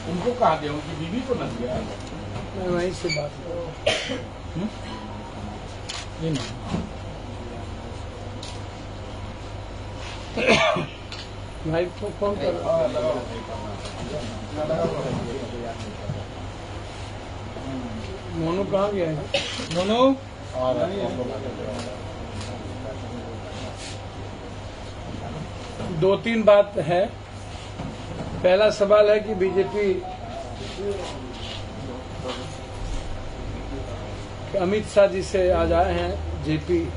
उनको कहा दिया, उनकी बीवी को न दिया। मैं वहीं से बात ये नहीं भाई को फोन कर। मोनू कहाँ गया है? मोनू दो तीन बात है। पहला सवाल है कि बीजेपी अमित शाह जी से आज आए हैं जेपी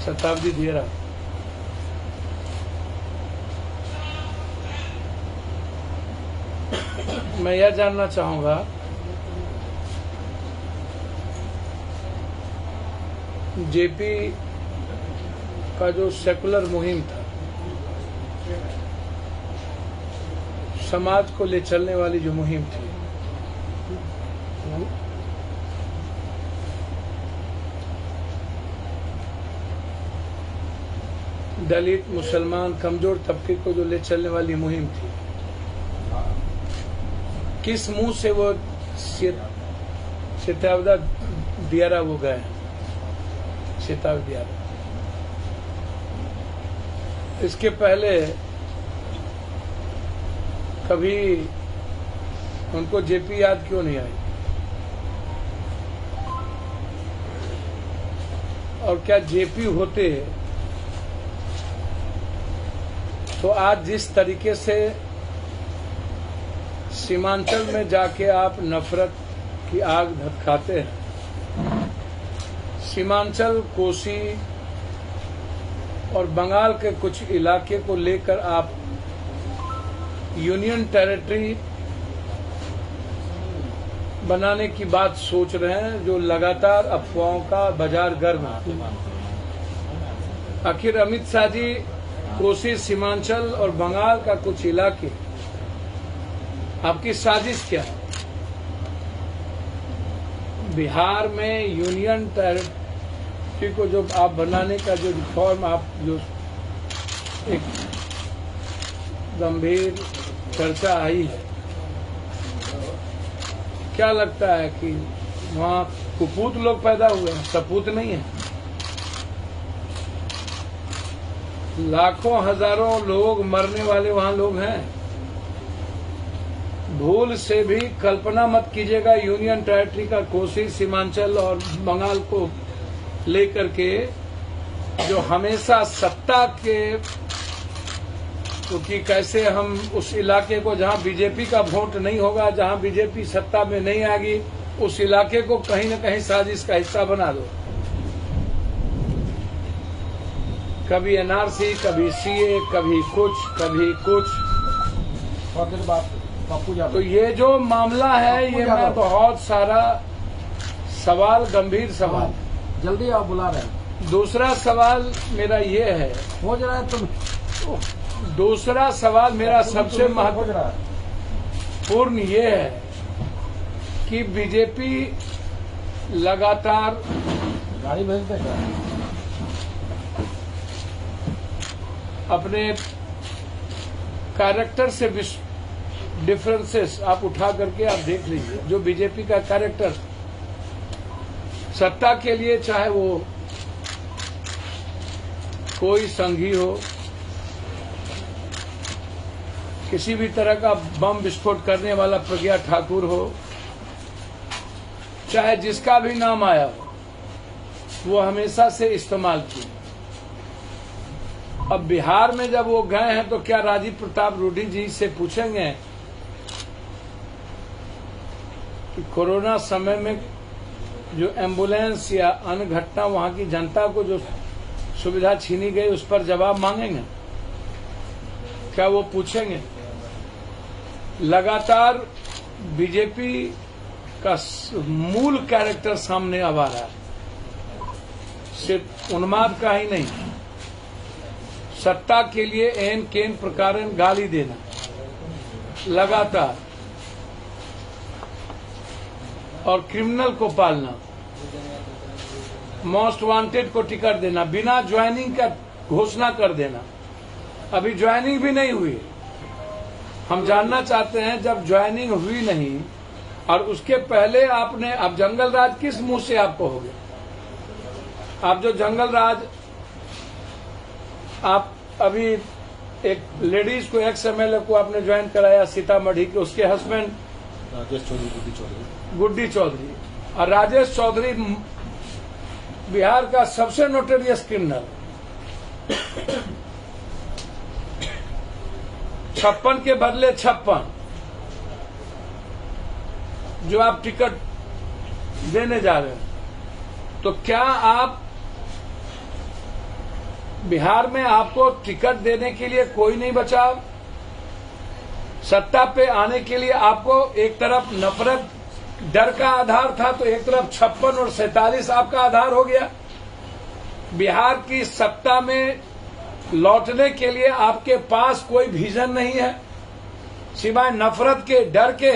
शताब्दी दियरा। मैं यह जानना चाहूंगा जेपी का जो सेकुलर मुहिम था, समाज को ले चलने वाली जो मुहिम थी, दलित मुसलमान कमजोर तबके को जो ले चलने वाली मुहिम थी, किस मुंह से वो शताब्दी दियरा वो गए? शताब्दी दियरा इसके पहले कभी उनको जेपी याद क्यों नहीं आई? और क्या जेपी होते तो आज जिस तरीके से सीमांचल में जाके आप नफरत की आग धधकाते हैं, सीमांचल, कोसी और बंगाल के कुछ इलाके को लेकर आप यूनियन टेरिटरी बनाने की बात सोच रहे हैं, जो लगातार अफवाहों का बाजार गर्म है। आखिर अमित शाह जी कोसी, सीमांचल और बंगाल का कुछ इलाके, आपकी साजिश क्या है? बिहार में यूनियन टेरिटरी को जो आप बनाने का जो रिफॉर्म, आप जो एक गंभीर चर्चा आई है, क्या लगता है कि वहाँ कुपूत लोग पैदा हुए हैं, सपूत नहीं है? लाखों हजारों लोग मरने वाले वहाँ लोग हैं। भूल से भी कल्पना मत कीजिएगा यूनियन टेरिटरी का कोसी, सीमांचल और बंगाल को लेकर के, जो हमेशा सत्ता के, क्योंकि कैसे हम उस इलाके को जहां बीजेपी का वोट नहीं होगा, जहां बीजेपी सत्ता में नहीं आएगी, उस इलाके को कहीं न कहीं साजिश का हिस्सा बना दो। कभी एनआरसी, कभी सीए, कभी कुछ। तो ये जो मामला है, ये मैं बहुत सारा सवाल, गंभीर सवाल। जल्दी आप बुला रहे हैं। दूसरा सवाल मेरा ये है, हो जा रहा है तुम। दूसरा सवाल मेरा सबसे महत्वपूर्ण ये है कि बीजेपी लगातार गाड़ी भेज देगा अपने कैरेक्टर से डिफरेंसेस आप उठा करके आप देख लीजिए। जो बीजेपी का कैरेक्टर सत्ता के लिए, चाहे वो कोई संघी हो, किसी भी तरह का बम विस्फोट करने वाला प्रज्ञा ठाकुर हो, चाहे जिसका भी नाम आया हो, वो हमेशा से इस्तेमाल किए। अब बिहार में जब वो गए हैं तो क्या राजीव प्रताप रूडी जी से पूछेंगे कि कोरोना समय में जो एम्बुलेंस या अन्य घटना वहां की जनता को जो सुविधा छीनी गई, उस पर जवाब मांगेंगे? क्या वो पूछेंगे? लगातार बीजेपी का मूल कैरेक्टर सामने अब आ रहा है, सिर्फ उन्माद का ही नहीं, सत्ता के लिए एन केन प्रकारन गाली देना लगातार, और क्रिमिनल को पालना, मोस्ट वांटेड को टिकट देना, बिना ज्वाइनिंग का घोषणा कर देना। अभी ज्वाइनिंग भी नहीं हुई, हम जानना चाहते हैं जब ज्वाइनिंग हुई नहीं और उसके पहले आपने, अब जंगल राज किस मुंह से आप कहोगे? आप जो जंगल राज, आप अभी एक लेडीज को, एक्स एमएलए को आपने ज्वाइन कराया सीतामढ़ी के, उसके हस्बैंड राजेश चौधरी, गुड्डी चौधरी, और राजेश चौधरी बिहार का सबसे नोटोरियस क्रिमिनल, 56 के बदले 56 जो आप टिकट देने जा रहे हैं, तो क्या आप बिहार में आपको टिकट देने के लिए कोई नहीं बचा? सत्ता पे आने के लिए आपको एक तरफ नफरत, डर का आधार था, तो एक तरफ 56 और 47 आपका आधार हो गया। बिहार की सत्ता में लौटने के लिए आपके पास कोई विजन नहीं है सिवाय नफरत के, डर के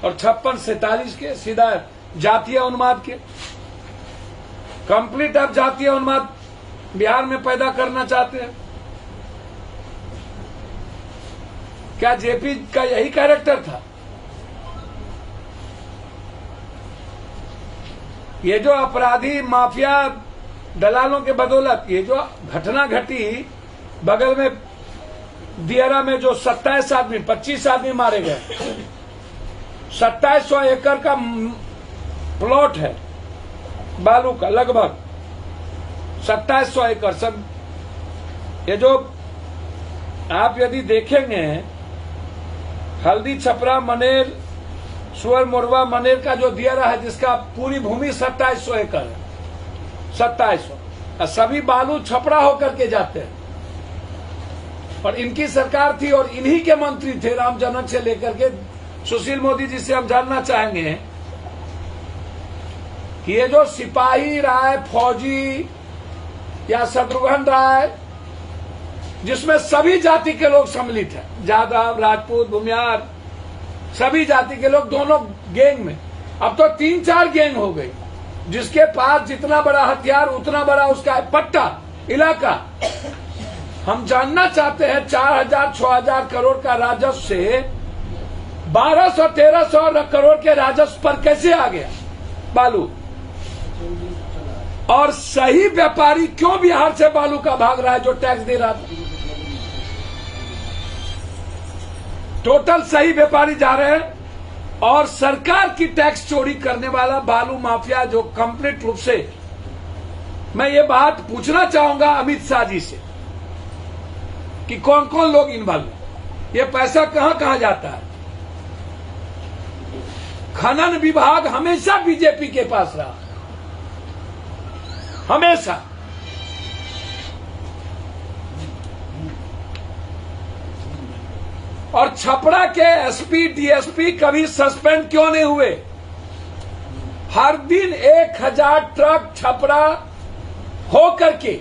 और 56-47 के, सीधा जातीय उन्माद के। कंप्लीट आप जातीय उन्माद बिहार में पैदा करना चाहते हैं। क्या जेपी का यही कैरेक्टर था? ये जो अपराधी माफिया दलालों के बदौलत ये जो घटना घटी, बगल में दियारा में जो 27 आदमी, 25 आदमी मारे गए, 2700 एकड़ का प्लॉट है बालू का, लगभग 2700 एकड़। सब ये जो आप यदि देखेंगे, हल्दी छपरा मनेर सुअर मोरवा मनेर का जो दियारा है, जिसका पूरी भूमि 2700 एकड़ है, 2700, सभी बालू छपरा होकर के जाते हैं। और इनकी सरकार थी और इन्हीं के मंत्री थे, रामजनक से लेकर के सुशील मोदी जी से हम जानना चाहेंगे कि ये जो सिपाही राय, फौजी या शत्रुघ्न राय, जिसमें सभी जाति के लोग सम्मिलित हैं, यादव, राजपूत, भूमियार, सभी जाति के लोग दोनों गैंग में, अब तो 3-4 गैंग हो गई, जिसके पास जितना बड़ा हथियार उतना बड़ा उसका पट्टा इलाका। हम जानना चाहते हैं 4000-6000 करोड़ का राजस्व से 1200-1300 करोड़ के राजस्व पर कैसे आ गया बालू? और सही व्यापारी क्यों बिहार से बालू का भाग रहा है, जो टैक्स दे रहा था? टोटल सही व्यापारी जा रहे हैं और सरकार की टैक्स चोरी करने वाला बालू माफिया, जो कंप्लीट रूप से, मैं ये बात पूछना चाहूंगा अमित शाह जी से कि कौन कौन लोग इन्वॉल्व हैं, ये पैसा कहां कहां जाता है? खनन विभाग हमेशा बीजेपी के पास रहा, हमेशा। और छपरा के एसपी, डीएसपी कभी सस्पेंड क्यों नहीं हुए? हर दिन 1000 ट्रक छपरा हो करके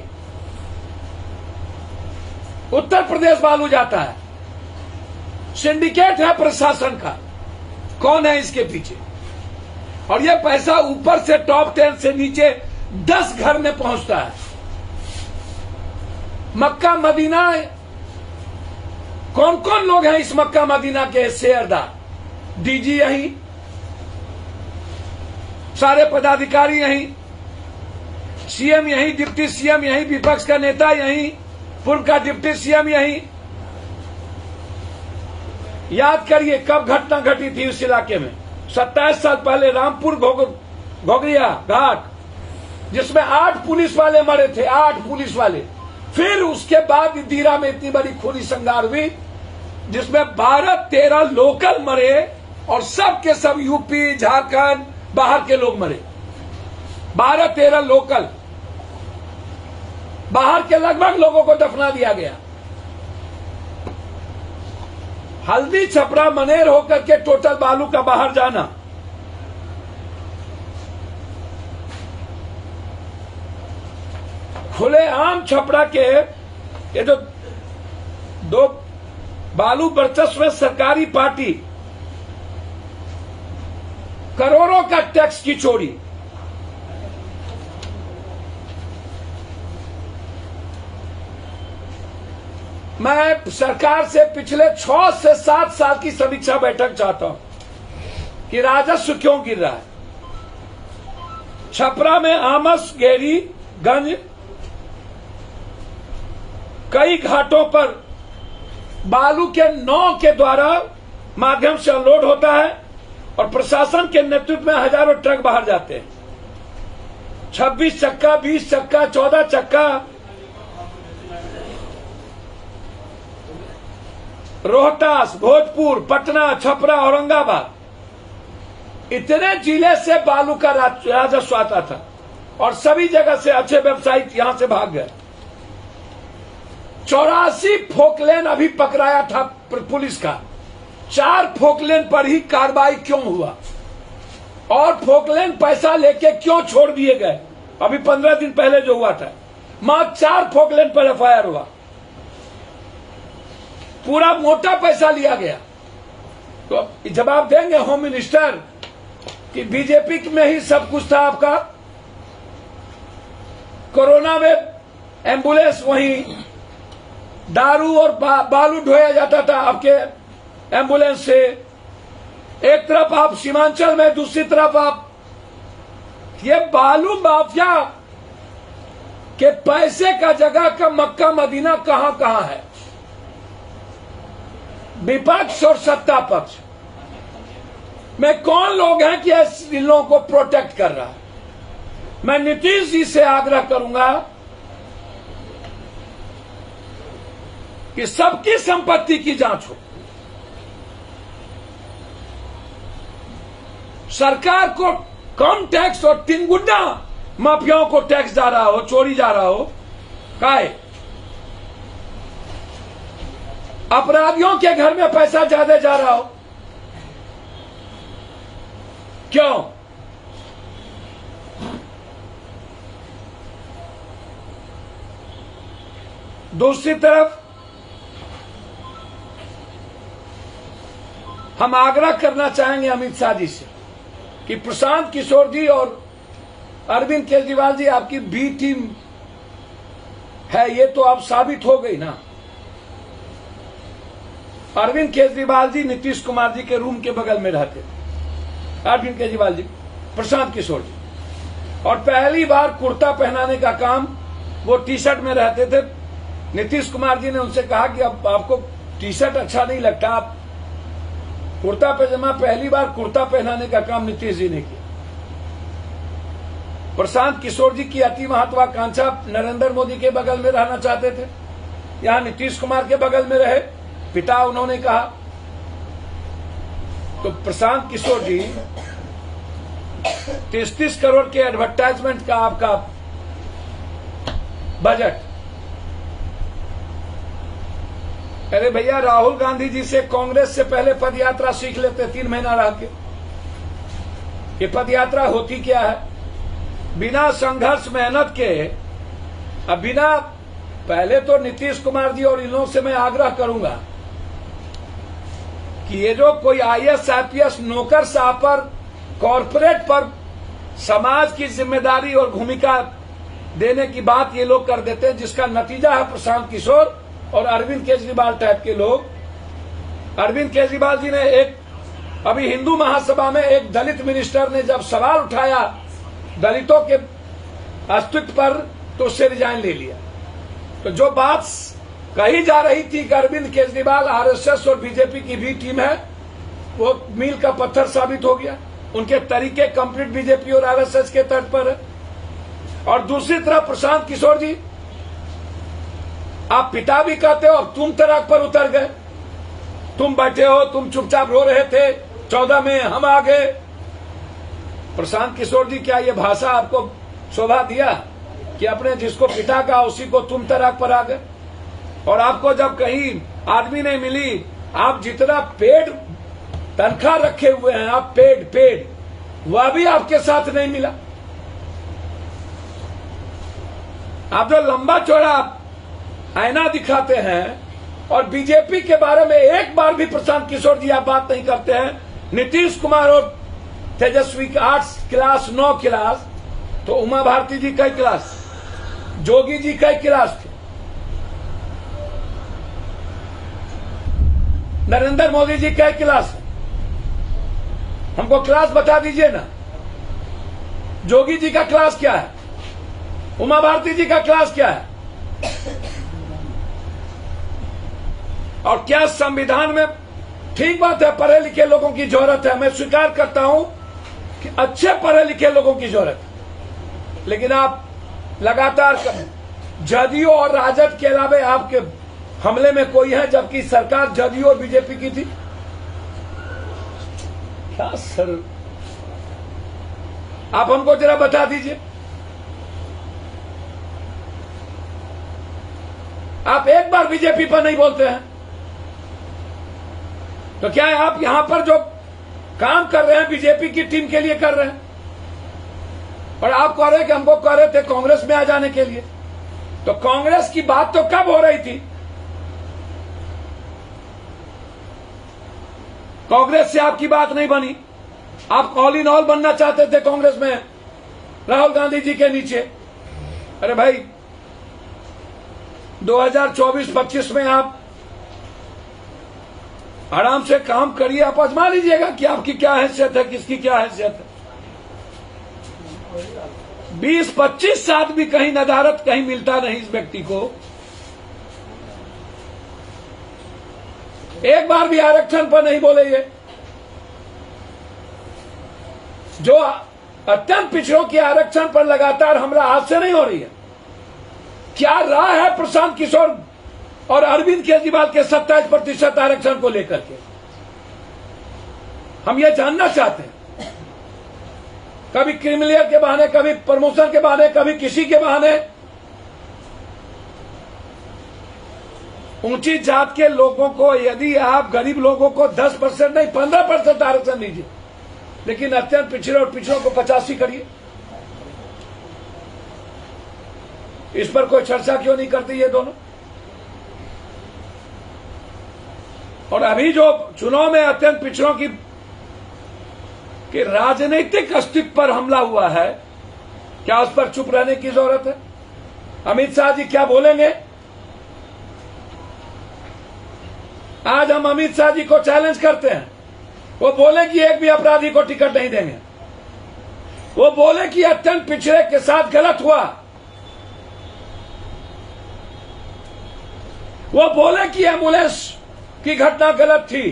उत्तर प्रदेश बालू जाता है। सिंडिकेट है प्रशासन का, कौन है इसके पीछे? और यह पैसा ऊपर से टॉप 10 से नीचे 10 घर में पहुंचता है। मक्का मदीना, कौन कौन लोग हैं इस मक्का मदीना के शेयरदार? डीजी यहीं, सारे पदाधिकारी यहीं, सीएम यहीं, डिप्टी सीएम यहीं, विपक्ष का नेता यहीं, पूर्व का डिप्टी सीएम यहीं। याद करिए कब घटना घटी थी उस इलाके में, 27 साल पहले, रामपुर घोघरिया घाट, जिसमें 8 पुलिस वाले मरे थे, 8 पुलिस वाले। फिर उसके बाद दीरा में इतनी बड़ी खूनी संघार हुई, जिसमें 12-13 लोकल मरे और सब के सब यूपी, झारखंड, बाहर के लोग मरे। 12-13 लोकल, बाहर के लगभग लोगों को दफना दिया गया। हल्दी छपरा मनेर होकर के टोटल बालू का बाहर जाना। खुलेआम छपरा के ये जो 2 बालू वर्चस्व में सरकारी पार्टी, करोड़ों का टैक्स की चोरी। मैं सरकार से पिछले 6 से 7 साल की समीक्षा बैठक चाहता हूं कि राजस्व क्यों गिर रहा है। छपरा में आमस, गेरी, गंज कई घाटों पर बालू के नाव के द्वारा माध्यम से अनलोड होता है और प्रशासन के नेतृत्व में हजारों ट्रक बाहर जाते हैं। 26 चक्का, 20 चक्का, 14 चक्का रोहतास, भोजपुर, पटना, छपरा, औरंगाबाद इतने जिले से बालू का राजस्व आता था और सभी जगह से अच्छे व्यवसायी यहां से भाग गए। 84 फोकलेन अभी पकड़ाया था पुलिस का। 4 फोकलेन पर ही कार्रवाई क्यों हुआ और फोकलेन पैसा लेके क्यों छोड़ दिए गए? अभी 15 दिन पहले जो हुआ था, मात्र 4 फोकलेन पर एफआईआर हुआ, पूरा मोटा पैसा लिया गया। तो जवाब देंगे होम मिनिस्टर कि बीजेपी में ही सब कुछ था आपका। कोरोना में एम्बुलेंस वहीं दारू और बालू ढोया जाता था आपके एम्बुलेंस से। एक तरफ आप सीमांचल में, दूसरी तरफ आप ये बालू माफिया के पैसे का जगह का मक्का मदीना कहां कहां है। विपक्ष और सत्ता पक्ष में कौन लोग हैं कि इन लोगों को प्रोटेक्ट कर रहा है? मैं नीतीश जी से आग्रह करूंगा कि सबकी संपत्ति की जांच हो। सरकार को कम टैक्स और 3 गुना माफियाओं को टैक्स जा रहा हो, चोरी जा रहा हो, काहे? अपराधियों के घर में पैसा ज्यादा जा रहा हो, क्यों? दूसरी तरफ हम आग्रह करना चाहेंगे अमित शाह जी से कि प्रशांत किशोर जी और अरविंद केजरीवाल जी आपकी बी टीम है, ये तो अब साबित हो गई ना। अरविंद केजरीवाल जी नीतीश कुमार जी के रूम के बगल में रहते थे। अरविंद केजरीवाल जी, प्रशांत किशोर जी, और पहली बार कुर्ता पहनाने का काम वो टी शर्ट में रहते थे। नीतीश कुमार जी ने उनसे कहा कि अब आपको टी शर्ट अच्छा नहीं लगता, आप कुर्ता पैजामा, पहली बार कुर्ता पहनाने का काम नीतीश जी ने किया। प्रशांत किशोर जी की अति महत्वाकांक्षा नरेंद्र मोदी के बगल में रहना चाहते थे, यहां नीतीश कुमार के बगल में रहे, पिता उन्होंने कहा। तो प्रशांत किशोर जी 30 करोड़ के एडवर्टाइजमेंट का आपका बजट। अरे भैया, राहुल गांधी जी से कांग्रेस से पहले पदयात्रा सीख लेते 3 महीना रह के। ये पदयात्रा होती क्या है? बिना संघर्ष मेहनत के, अब बिना, पहले तो नीतीश कुमार जी और इन लोगों से मैं आग्रह करूंगा कि ये जो कोई आईएएस आईपीएस नौकर साहब पर, कॉरपोरेट पर समाज की जिम्मेदारी और भूमिका देने की बात ये लोग कर देते हैं, जिसका नतीजा है प्रशांत किशोर और अरविंद केजरीवाल टाइप के लोग। अरविंद केजरीवाल जी ने अभी हिंदू महासभा में एक दलित मिनिस्टर ने जब सवाल उठाया दलितों के अस्तित्व पर, तो उससे रिजाइन ले लिया। तो जो बात कही जा रही थी कि अरविंद केजरीवाल आरएसएस और बीजेपी की भी टीम है, वो मील का पत्थर साबित हो गया। उनके तरीके कंप्लीट बीजेपी और आरएसएस के तर्ज पर है। और दूसरी तरफ प्रशांत किशोर जी, आप पिता भी कहते हो और तुम तराक पर उतर गए। तुम बैठे हो, तुम चुपचाप रो रहे थे, 14 में हम आ गए। प्रशांत किशोर जी, क्या ये भाषा आपको शोभा दिया कि अपने जिसको पिता का उसी को तुम तराक पर आ गए? और आपको जब कहीं आदमी नहीं मिली, आप जितना पेड तनख्वाह रखे हुए हैं, आप पेड वह भी आपके साथ नहीं मिला। आप जो लंबा चौड़ा आईना दिखाते हैं और बीजेपी के बारे में एक बार भी प्रशांत किशोर जी आप बात नहीं करते हैं। नीतीश कुमार और तेजस्वी का 8 क्लास 9 क्लास, तो उमा भारती जी कई क्लास, जोगी जी कई क्लास थे। नरेंद्र मोदी जी क्या क्लास है? हमको क्लास बता दीजिए ना। जोगी जी का क्लास क्या है? उमा भारती जी का क्लास क्या है? और क्या संविधान में, ठीक बात है पढ़े लिखे लोगों की जरूरत है, मैं स्वीकार करता हूं कि अच्छे पढ़े लिखे लोगों की जरूरत है, लेकिन आप लगातार जदयू और राजद के अलावा आपके हमले में कोई है, जबकि सरकार जदयू और बीजेपी की थी। क्या सर, आप हमको जरा बता दीजिए। आप एक बार बीजेपी पर नहीं बोलते हैं, तो क्या आप यहां पर जो काम कर रहे हैं बीजेपी की टीम के लिए कर रहे हैं? और आप कह रहे हैं कि हमको कह रहे थे कांग्रेस में आ जाने के लिए, तो कांग्रेस की बात तो कब हो रही थी? कांग्रेस से आपकी बात नहीं बनी। आप ऑल इन ऑल बनना चाहते थे कांग्रेस में, राहुल गांधी जी के नीचे। अरे भाई 2024-25 में आप आराम से काम करिए, आप आजमा लीजिएगा कि आपकी क्या हैसियत है, किसकी क्या हैसियत है। 20-25 साल भी कहीं नदारत कहीं मिलता नहीं इस व्यक्ति को। एक बार भी आरक्षण पर नहीं बोले। ये जो अत्यंत पिछड़ों के आरक्षण पर लगातार हमला आज से नहीं हो रही है। क्या राह है प्रशांत किशोर और अरविंद केजरीवाल के 27% आरक्षण को लेकर के? हम ये जानना चाहते हैं। कभी क्रिमिनल के बहाने, कभी प्रमोशन के बहाने, कभी किसी के बहाने ऊंची जात के लोगों को, यदि आप गरीब लोगों को 10% नहीं 15% आरक्षण दीजिए, लेकिन अत्यंत पिछड़े और पिछड़ों को 85 करिए। इस पर कोई चर्चा क्यों नहीं करती ये दोनों? और अभी जो चुनाव में अत्यंत पिछड़ों की राजनीतिक अस्तित्व पर हमला हुआ है, क्या उस पर चुप रहने की जरूरत है? अमित शाह जी क्या बोलेंगे? आज हम अमित शाह जी को चैलेंज करते हैं। वो बोले कि एक भी अपराधी को टिकट नहीं देंगे। वो बोले कि अत्यंत पिछड़े के साथ गलत हुआ। वो बोले कि एम्बुलेंस की घटना गलत थी,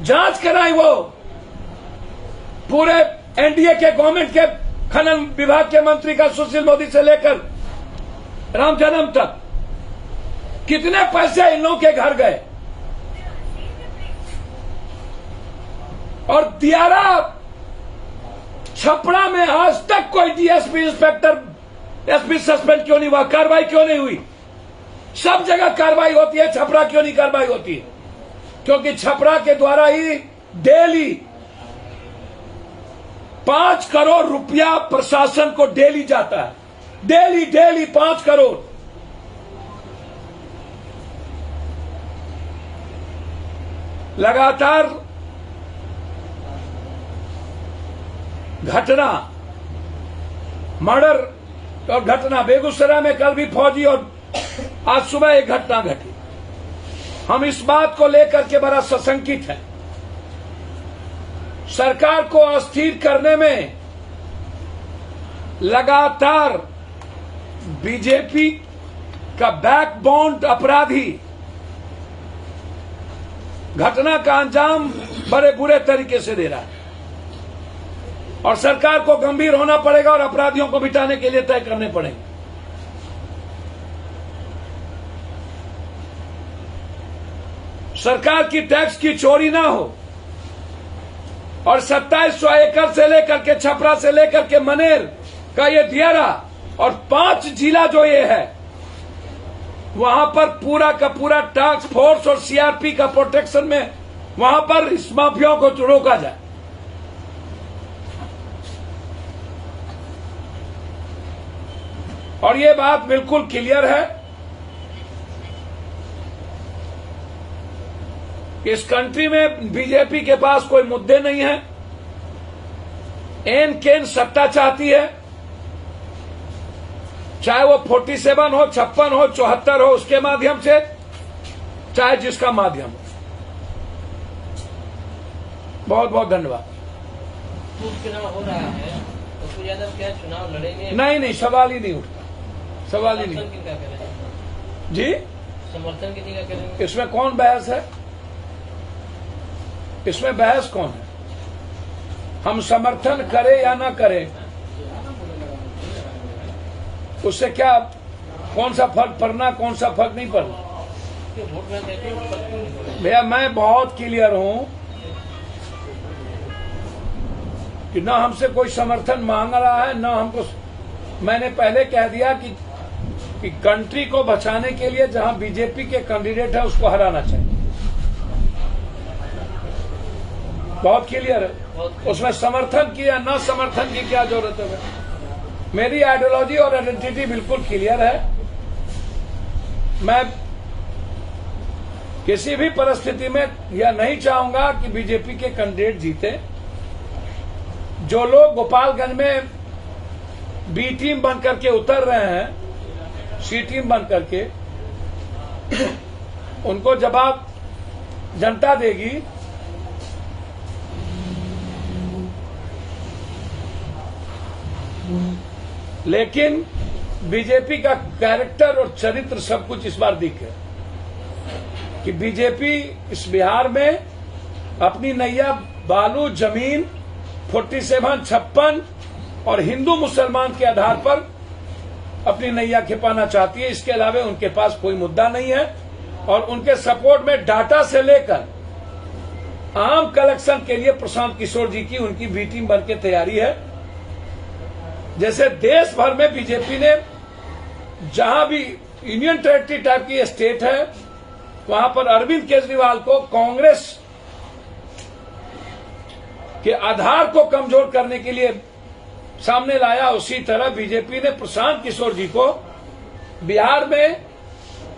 जांच कराई। वो पूरे एनडीए के गवर्नमेंट के खनन विभाग के मंत्री का सुशील मोदी से लेकर राम जन्म तक कितने पैसे इन लोगों के घर गए। और दियारा छपरा में आज तक कोई डीएसपी इंस्पेक्टर एसपी सस्पेंड क्यों नहीं हुआ? कार्रवाई क्यों नहीं हुई? सब जगह कार्रवाई होती है, छपरा क्यों नहीं कार्रवाई होती है? क्योंकि छपरा के द्वारा ही डेली 5 करोड़ रुपया प्रशासन को डेली जाता है। डेली 5 करोड़। लगातार घटना, मर्डर और घटना, बेगूसराय में कल भी फौजी और आज सुबह एक घटना घटी। हम इस बात को लेकर के बड़ा सशंकित हैं। सरकार को अस्थिर करने में लगातार बीजेपी का बैकबोन अपराधी घटना का अंजाम बड़े बुरे तरीके से दे रहा है, और सरकार को गंभीर होना पड़ेगा और अपराधियों को मिटाने के लिए तय करने पड़ेंगे। सरकार की टैक्स की चोरी ना हो, और 2700 एकड़ से लेकर के छपरा से लेकर के मनेर का ये दियारा और 5 जिला जो ये है, वहां पर पूरा का पूरा टास्क फोर्स और सीआरपी का प्रोटेक्शन में वहां पर इस माफियाओं को रोका जाए। और ये बात बिल्कुल क्लियर है कि इस कंट्री में बीजेपी के पास कोई मुद्दे नहीं है। एन केन सत्ता चाहती है, चाहे वो 47 हो, 56 हो, 74 हो, उसके माध्यम से चाहे जिसका माध्यम हो। बहुत बहुत धन्यवाद। चुनाव हो रहा है, पप्पू यादव क्या चुनाव लड़ेंगे? नहीं, सवाल ही नहीं उठता, सवाल ही नहीं। समर्थन किनका करेंगे जी, समर्थन किसी का करेंगे? इसमें कौन बहस है? इसमें बहस कौन है? हम समर्थन करें या ना करें, उससे क्या, कौन सा फर्क पड़ना, कौन सा फर्क नहीं पड़ना। वोट बैंक है भैया मैं बहुत क्लियर हूं कि ना हमसे कोई समर्थन मांग रहा है, ना हमको। मैंने पहले कह दिया कि कंट्री को बचाने के लिए जहां बीजेपी के कैंडिडेट है उसको हराना चाहिए। बहुत क्लियर है, उसमें समर्थन की या न समर्थन की क्या जरूरत है। मेरी आइडियोलॉजी और आइडेंटिटी बिल्कुल क्लियर है। मैं किसी भी परिस्थिति में यह नहीं चाहूंगा कि बीजेपी के कैंडिडेट जीते। जो लोग गोपालगंज में बी टीम बन करके उतर रहे हैं, सी टीम बन करके, उनको जवाब जनता देगी। लेकिन बीजेपी का कैरेक्टर और चरित्र सब कुछ इस बार दिखे कि बीजेपी इस बिहार में अपनी नैया बालू, जमीन, 47, 56 और हिंदू मुसलमान के आधार पर अपनी नैया खिपाना चाहती है। इसके अलावा उनके पास कोई मुद्दा नहीं है और उनके सपोर्ट में डाटा से लेकर आम कलेक्शन के लिए प्रशांत किशोर जी की उनकी बी टीम बन के तैयारी है। जैसे देश भर में बीजेपी ने जहां भी यूनियन टेरिटरी टाइप की स्टेट है वहां पर अरविंद केजरीवाल को कांग्रेस के आधार को कमजोर करने के लिए सामने लाया, उसी तरह बीजेपी ने प्रशांत किशोर जी को बिहार में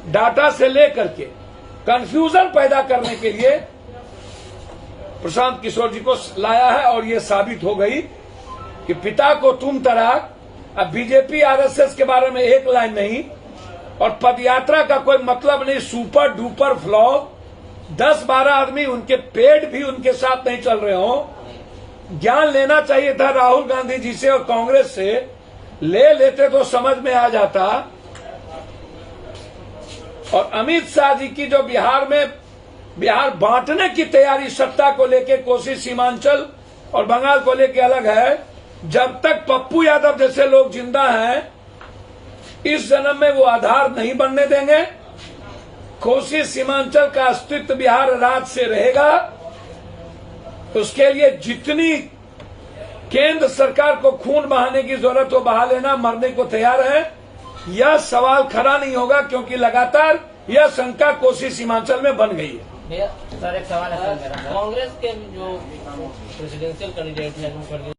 डाटा से लेकर के कंफ्यूजन पैदा करने के लिए प्रशांत किशोर जी को लाया है। और ये साबित हो गई कि पिता को तुम तराक, अब बीजेपी आरएसएस के बारे में एक लाइन नहीं और पदयात्रा का कोई मतलब नहीं, सुपर डुपर फ्लॉप, 10-12 आदमी उनके पेट भी उनके साथ नहीं चल रहे हो। ज्ञान लेना चाहिए था राहुल गांधी जी से और कांग्रेस से, ले लेते तो समझ में आ जाता। और अमित शाह जी की जो बिहार बांटने की तैयारी, सत्ता को लेके कोशिश सीमांचल और बंगाल को लेके अलग है। जब तक पप्पू यादव जैसे लोग जिंदा हैं इस जन्म में वो आधार नहीं बनने देंगे। कोशिश सीमांचल का अस्तित्व बिहार राज्य से रहेगा। उसके लिए जितनी केंद्र सरकार को खून बहाने की जरूरत हो बहा लेना, मरने को तैयार है। यह सवाल खड़ा नहीं होगा क्योंकि लगातार यह शंका कोशिश सीमांचल में बन गई है। भैया सर एक सवाल है सर मेरा। कांग्रेस के जो प्रेसिडेंशियल कैंडिडेट है